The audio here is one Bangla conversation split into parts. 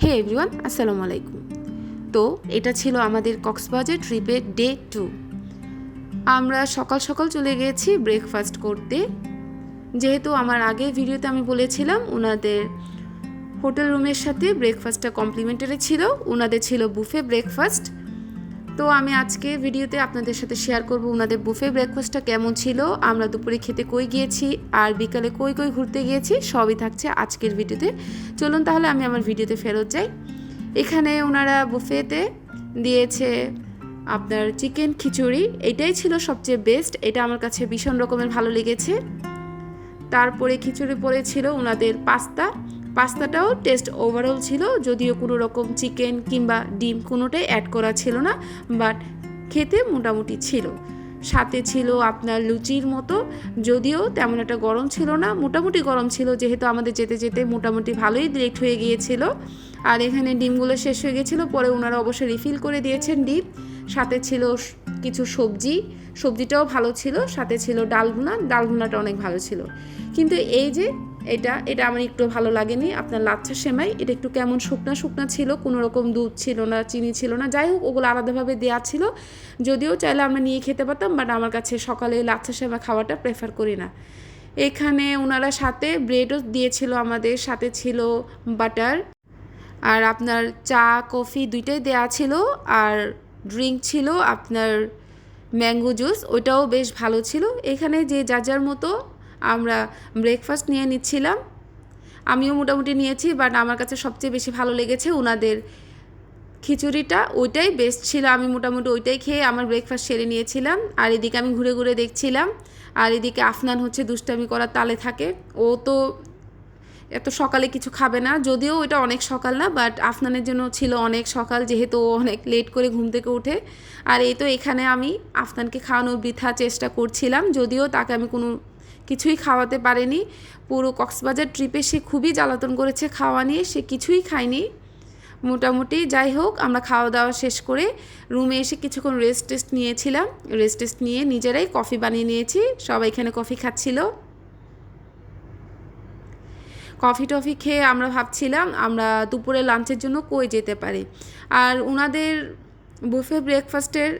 হে এভরিওয়ান, আসসালামু আলাইকুম। তো এটা ছিল আমাদের কক্সবাজার ট্রিপের ডে 2। আমরা সকাল সকাল চলে গিয়েছি ব্রেকফাস্ট করতে। যেহেতু আমার আগের ভিডিওতে আমি বলেছিলাম ওনাদের হোটেল রুমের সাথে ব্রেকফাস্টটা কমপ্লিমেন্টারি ছিল, ওনাদের ছিল বুফে ব্রেকফাস্ট। তো আমি আজকে ভিডিওতে আপনাদের সাথে শেয়ার করব ওনাদের বুফে ব্রেকফাস্টটা কেমন ছিল, আমরা দুপুরে খেতে কই গিয়েছি আর বিকালে কই কই ঘুরতে গিয়েছি, সবই থাকছে আজকের ভিডিওতে। চলুন তাহলে আমি আমার ভিডিওতে ফেরত যাই। এখানে ওনারা বুফেতে দিয়েছে আপনার চিকেন খিচুড়ি, এটাই ছিল সবচেয়ে বেস্ট, এটা আমার কাছে ভীষণ রকমের ভালো লেগেছে। তারপরে খিচুড়ি পরে ছিল ওনাদের পাস্তাটাও টেস্ট ওভারঅল ছিল, যদিও কোনো রকম চিকেন কিংবা ডিম কোনোটাই অ্যাড করা ছিল না, বাট খেতে মোটামুটি ছিল। সাথে ছিল আপনার লুচির মতো, যদিও তেমন একটা গরম ছিল না, মোটামুটি গরম ছিল, যেহেতু আমাদের যেতে যেতে মোটামুটি ভালোই লেট হয়ে গিয়েছিল। আর এখানে ডিমগুলো শেষ হয়ে গিয়েছিলো, পরে ওনারা অবশ্যই রিফিল করে দিয়েছেন ডিম। সাথে ছিল কিছু সবজিটাও ভালো ছিল, সাথে ছিল ডালভুনাটা অনেক ভালো ছিল। কিন্তু এই যে এটা আমার একটু ভালো লাগেনি, আপনার লাচ্ছা সেমাই, এটা একটু কেমন শুকনা ছিল, কোনো রকম দুধ ছিল না, চিনি ছিল না। যাই হোক, ওগুলো আলাদাভাবে দেওয়া ছিল, যদিও চাইলে আমরা নিয়ে খেতে পারতাম, বাট আমার কাছে সকালে লাচ্ছা সেমাই খাওয়াটা প্রেফার করি না। এখানে ওনারা সাথে ব্রেডও দিয়েছিল আমাদের, সাথে ছিল বাটার, আর আপনার চা কফি দুইটাই দেওয়া ছিল, আর ড্রিঙ্ক ছিল আপনার ম্যাঙ্গো জুস, ওইটাও বেশ ভালো ছিল। এখানে যে যার মতো আমরা ব্রেকফাস্ট নিয়ে নিচ্ছিলাম, আমিও মোটামুটি নিয়েছি, বাট আমার কাছে সবচেয়ে বেশি ভালো লেগেছে ওনাদের খিচুড়িটা, ওইটাই বেস্ট ছিল। আমি মোটামুটি ওইটাই খেয়ে আমার ব্রেকফাস্ট সেরে নিয়েছিলাম। আর এদিকে আমি ঘুরে ঘুরে দেখছিলাম, আর এদিকে আফনান হচ্ছে দুষ্টামি করার তালে থাকে। ও তো এত সকালে কিছু খাবে না, যদিও এটা অনেক সকাল না, বাট আফনানের জন্য ছিল অনেক সকাল, যেহেতু ও অনেক লেট করে ঘুম থেকে উঠে। আর এই তো এখানে আমি আফনানকে খাওয়ানোর বৃথা চেষ্টা করছিলাম, যদিও তাকে আমি কোনো কিছুই খাওয়াতে পারিনি। পুরো কক্সবাজার ট্রিপে সে খুবই জ্বালাতন করেছে খাওয়া নিয়ে, সে কিছুই খায়নি মোটামুটি। যাই হোক, আমরা খাওয়া দাওয়া শেষ করে রুমে এসে কিছুক্ষণ রেস্ট নিয়ে নিজেরাই কফি বানিয়ে নিয়েছি, সবাই এখানে কফি খাচ্ছিল। কফি টফি খেয়ে আমরা ভাবছিলাম আমরা দুপুরে লাঞ্চের জন্য কই যেতে পারি। আর ওনাদের বুফে ব্রেকফাস্টের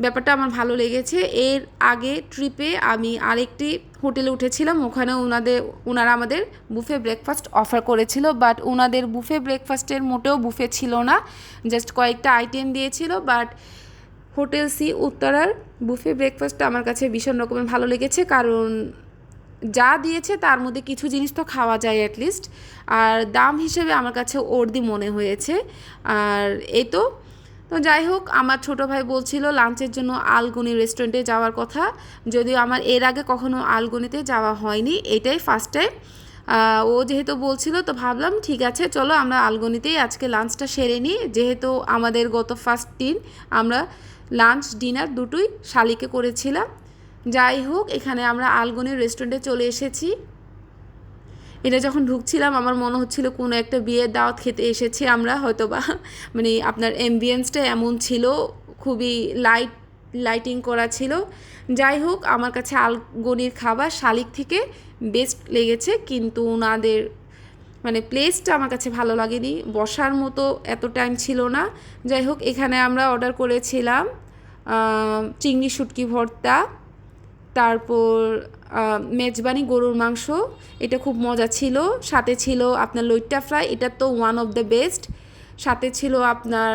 ব্যাপারটা আমার ভালো লেগেছে। এর আগে ট্রিপে আমি আরেকটি হোটেলে উঠেছিলাম, ওখানে ওনারা আমাদের বুফে ব্রেকফাস্ট অফার করেছিল, বাট ওনাদের বুফে ব্রেকফাস্টের মোটেও বুফে ছিল না, জাস্ট কয়েকটা আইটেম দিয়েছিল। বাট হোটেল সি উত্তরার বুফে ব্রেকফাস্টটা আমার কাছে ভীষণ রকমের ভালো লেগেছে, কারণ যা দিয়েছে তার মধ্যে কিছু জিনিস তো খাওয়া যায় অ্যাটলিস্ট, আর দাম হিসেবে আমার কাছে ওর্দি মনে হয়েছে। আর এই তো যাই হোক, আমার ছোটো ভাই বলছিল লাঞ্চের জন্য আলগনি রেস্টুরেন্টে যাওয়ার কথা, যদিও আমার এর আগে কখনো আলগনিতে যাওয়া হয়নি, এটাই ফার্স্ট টাইম। ও যেহেতু বলছিল, তো ভাবলাম ঠিক আছে চলো আমরা আলগনিতেই আজকে লাঞ্চটা সেরে নিই, যেহেতু আমাদের গত ফার্স্ট দিন আমরা লাঞ্চ ডিনার দুটোই শালিকে করেছিলাম। যাই হোক, এখানে আমরা আলগনির রেস্টুরেন্টে চলে এসেছি। এটা যখন ঢুকছিলাম আমার মনে হচ্ছিল কোনো একটা বিয়ের দাওয়াত খেতে এসেছি আমরা হয়তো বা, মানে আপনার অ্যাম্বিয়েন্সটা এমন ছিল, খুবই লাইটিং করা ছিল। যাই হোক, আমার কাছে আলগনির খাবার শালিক থেকে বেস্ট লেগেছে, কিন্তু ওনাদের মানে প্লেসটা আমার কাছে ভালো লাগেনি, বসার মতো এত টাইম ছিল না। যাই হোক, এখানে আমরা অর্ডার করেছিলাম চিংড়ি শুটকি ভর্তা, তারপর মেজবানি গরুর মাংস, এটা খুব মজা ছিল। সাথে ছিল আপনার লইট্টা ফ্রাই, এটা তো ওয়ান অফ দ্য বেস্ট। সাথে ছিল আপনার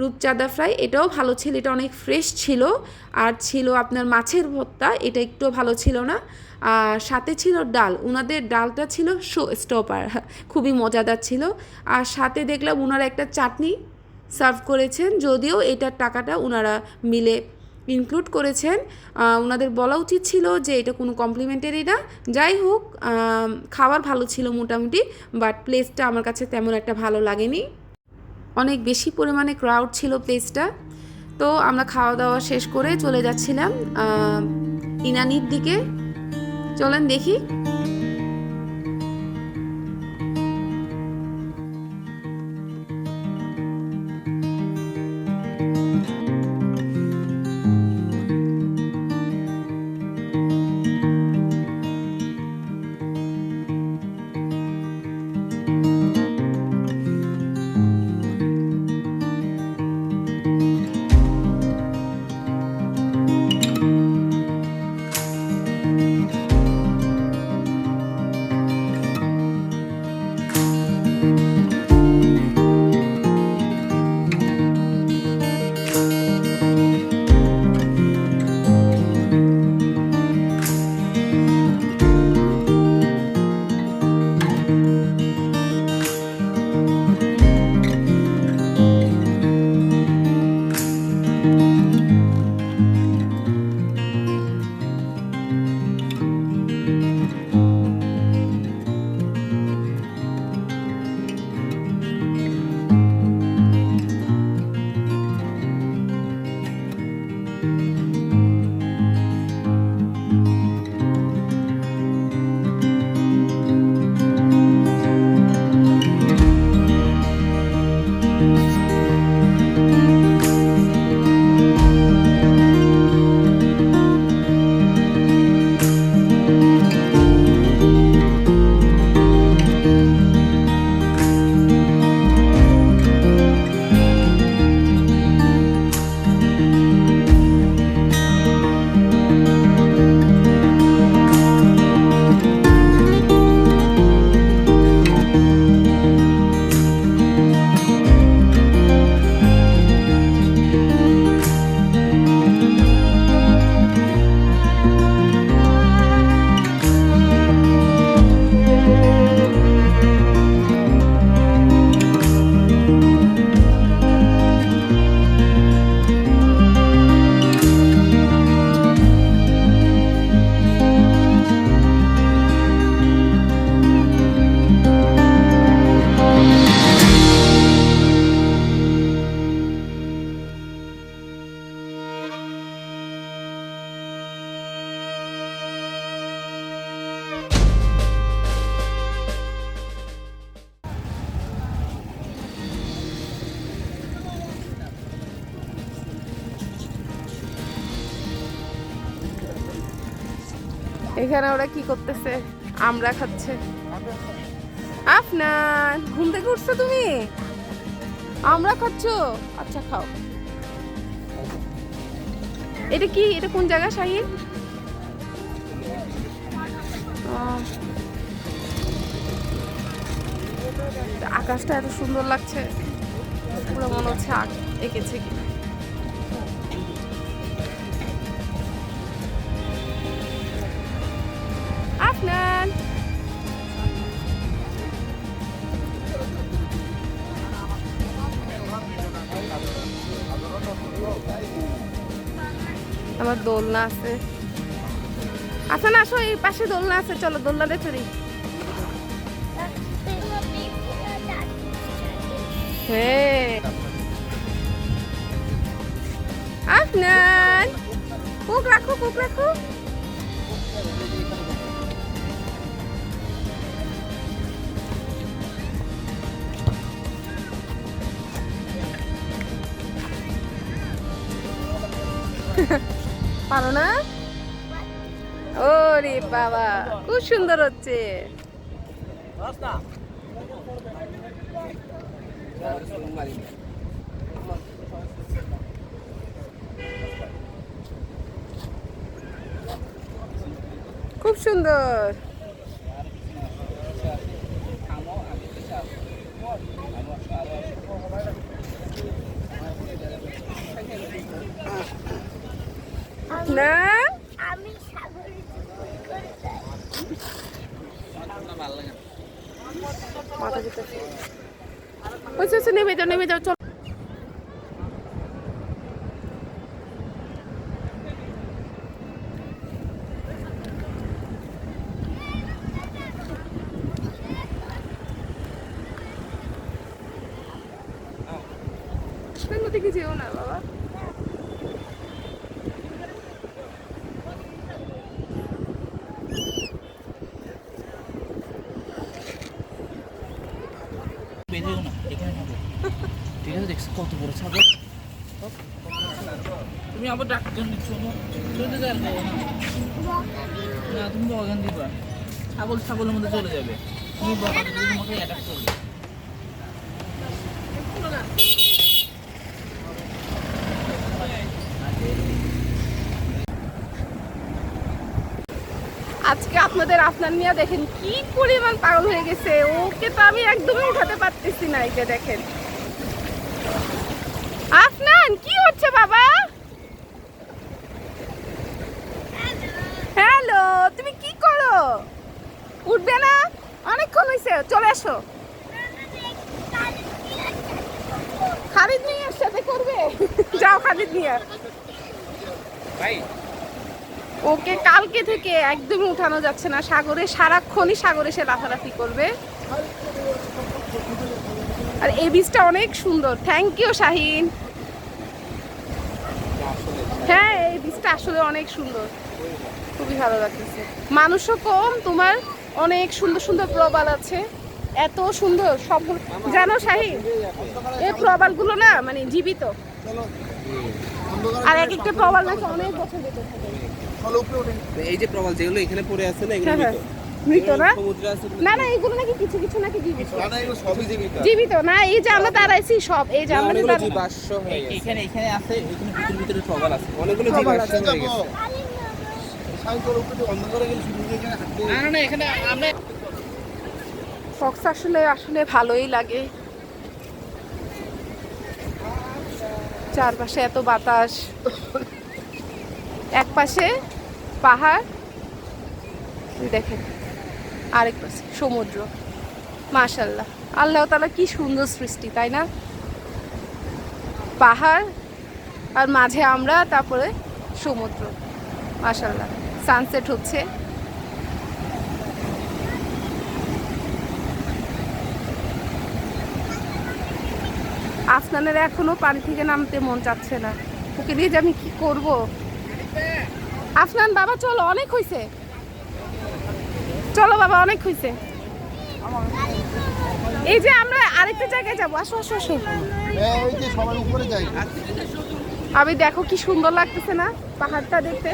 রূপচাঁদা ফ্রাই, এটাও ভালো ছিল, এটা অনেক ফ্রেশ ছিল। আর ছিল আপনার মাছের ভর্তা, এটা একটু ভালো ছিল না। আর সাথে ছিল ডাল, ওনাদের ডালটা ছিল শো স্টপার, খুবই মজাদার ছিল। আর সাথে দেখলাম ওনারা একটা চাটনি সার্ভ করেছেন, যদিও এটার টাকাটা ওনারা মিলে ইনক্লুড করেছেন। ওনাদের বলা উচিত ছিল যে এটা কোনো কমপ্লিমেন্টারি না। যাই হোক, খাবার ভালো ছিল মোটামুটি, বাট প্লেসটা আমার কাছে তেমন একটা ভালো লাগেনি, অনেক বেশি পরিমাণে ক্রাউড ছিল প্লেসটা। তো আমরা খাওয়া দাওয়া শেষ করে চলে যাচ্ছিলাম ইনানির দিকে, চলেন দেখি। এখানে ওরা কি করতেছে? আমরা খাচ্ছে। আফনান, ঘুম থেকে উঠছো তুমি? আমরা খাচ্ছো? আচ্ছা খাও। এটা কি? এটা কোন জায়গা শাহিন? আকাশটা এত সুন্দর লাগছে, পুরো মনে হচ্ছে এঁকেছে কি। আফনান, আমার দোলনা আছে। আচ্ছা না, আসো, এই পাশে দোলনা আছে, চলো দোলনাতে চড়ি। হ্যাঁ আফনান, কুক রাখো, কুক রাখো। পারো না? ওরে বাবা, খুব সুন্দর হচ্ছে। খুব সুন্দর। না আমি মাথা দিতে নেমে যাও, নেমে যাও, চলো। দিকে যেও না বাবা। ঠিক আছে, দেখছো কত বড় ছাগল? তুমি আবার ডাক্তার নিচ্ছ না, তুমি বাগান দিবা, ছাগল ছাগলের মধ্যে চলে যাবে, তুমি বাগান তোমাকে অ্যাটাক করবে। আজকে আপনাদের আফনান মিয়া দেখেন কি পরিমাণ পাগল হয়ে গেছে, ওকে তো আমি একদমই উঠাতে পারতেছি না। এটা দেখেন আফনান, কি হচ্ছে বাবা? হ্যালো, তুমি কি করো? উঠবে না? অনেকক্ষণ হয়েছে, চলে আসো। খালিদ নিয়ে সাথে করবে, যাও খালিদ নিয়ে। ওকে কালকে থেকে একদমই উঠানো যাচ্ছে না সাগরে, সারাক্ষণই সাগরে সে লাফালাফি করবে। আর এই বীজটা অনেক সুন্দর, থ্যাংক ইউ শাহিন। হ্যাঁ, এই বীজটা আসলে অনেক সুন্দর, খুবই ভালো লাগতেছে। মানুষও কম, তোমার অনেক সুন্দর সুন্দর প্রবাল আছে, এত সুন্দর সব। জানো শাহিন, এই প্রবালগুলো না মানে জীবিত, আর এক একটা প্রবাল নাকি অনেক বছর বেঁচে থাকে। এই যে প্রবাল যেগুলো এখানে পড়ে আছে না, এগুলো মৃত না? সমুদ্রে আছে না না, এগুলো নাকি কিছু কিছু নাকি জীবিত। না, এগুলো সবই জীবিত। জীবিত না, এই যে আমরা দাঁড়াইছি সব, এই যে আমরা জীবাশ্ম হয়ে গেছে। এখানে এখানে আছে, এখানে ভিতর ভিতরে প্রবাল আছে, অনেকগুলো জীবাশ্ম হয়ে গেছে। না না, এখানে আমরা ফক্স আসলে আসলে ভালোই লাগে, চারপাশে এত বাতাস, এক পাশে পাহাড় দেখেন, আরেক পাশে সমুদ্র। মাশাআল্লাহ, আল্লাহ তাআলা কি সুন্দর সৃষ্টি, তাই না? পাহাড় আর মাঝে আমরা, তারপরে সমুদ্র। মাশাআল্লাহ, সানসেট হচ্ছে। আফনানের এখনো পানি থেকে নামতে মন চাচ্ছে না, ওকে দিয়ে যে আমি কি করব। আফনান বাবা চলো, অনেক হয়েছে, চলো বাবা, অনেক হয়েছে। এই যে আমরা আরেকটা জায়গায় যাবো, আসো আসো আসো। আমি দেখো কি সুন্দর লাগতেছে না পাহাড়টা দেখতে।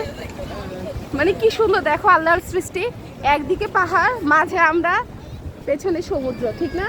মানে কি সুন্দর দেখো আল্লাহর সৃষ্টি, একদিকে পাহাড়, মাঝে আমরা, পেছনে সমুদ্র, ঠিক না?